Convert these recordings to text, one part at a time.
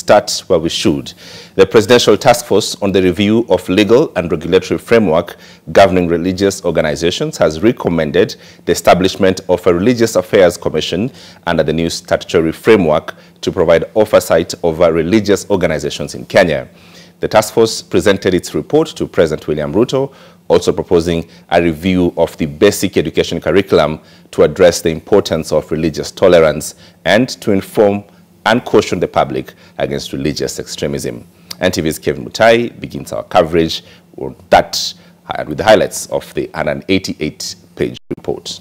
start where we should. The Presidential Task Force on the Review of Legal and Regulatory Framework governing religious organizations has recommended the establishment of a Religious Affairs Commission under the new statutory framework to provide oversight over religious organizations in Kenya. The task force presented its report to President William Ruto, also proposing a review of the basic education curriculum to address the importance of religious tolerance and to inform and caution the public against religious extremism. NTV's Kevin Mutai begins our coverage on that with the highlights of the 188-page report.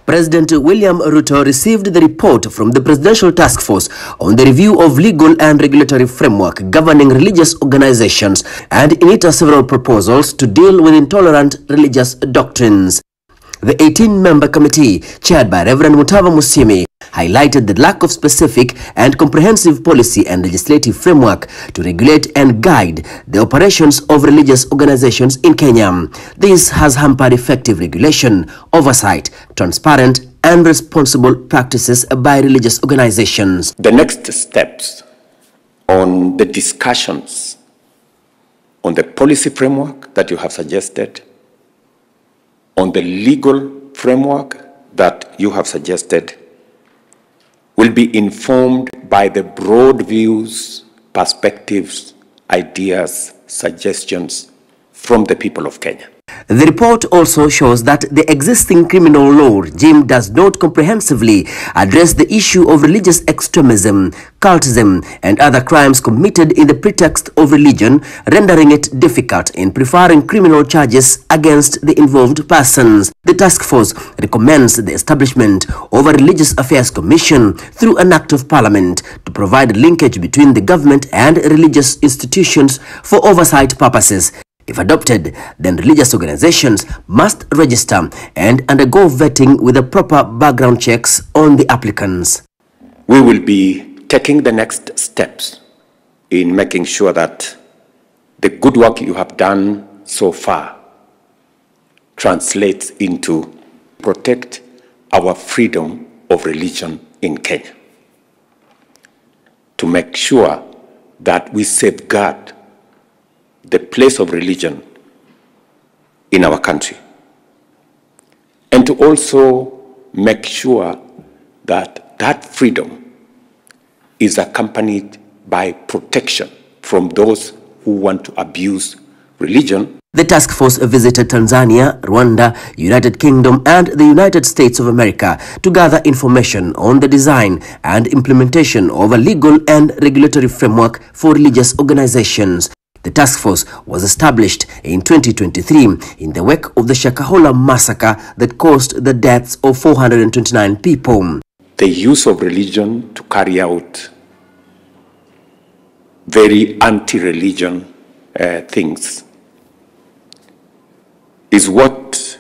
President William Ruto received the report from the Presidential Task Force on the Review of Legal and Regulatory Framework governing religious organizations, and in it are several proposals to deal with intolerant religious doctrines. The 18-member committee, chaired by Reverend Mutava Musimi, highlighted the lack of specific and comprehensive policy and legislative framework to regulate and guide the operations of religious organizations in Kenya. This has hampered effective regulation, oversight, transparent and responsible practices by religious organizations. The next steps on the discussions on the policy framework that you have suggested, on the legal framework that you have suggested, will be informed by the broad views, perspectives, ideas, suggestions from the people of Kenya. The report also shows that the existing criminal law regime does not comprehensively address the issue of religious extremism, cultism, and other crimes committed in the pretext of religion, rendering it difficult in preferring criminal charges against the involved persons. The task force recommends the establishment of a Religious Affairs Commission through an act of parliament to provide linkage between the government and religious institutions for oversight purposes. If adopted, then religious organizations must register and undergo vetting with the proper background checks on the applicants. We will be taking the next steps in making sure that the good work you have done so far translates into protect our freedom of religion in Kenya, to make sure that we safeguard the place of religion in our country, and to also make sure that that freedom is accompanied by protection from those who want to abuse religion. The task force visited Tanzania, Rwanda, United Kingdom and the United States of America to gather information on the design and implementation of a legal and regulatory framework for religious organizations. The task force was established in 2023 in the wake of the Shakahola massacre that caused the deaths of 429 people. The use of religion to carry out very anti-religion things is what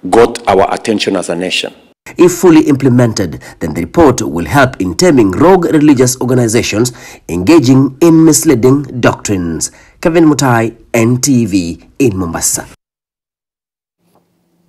got our attention as a nation. If fully implemented, then the report will help in taming rogue religious organizations engaging in misleading doctrines. Kevin Mutai, NTV in Mombasa.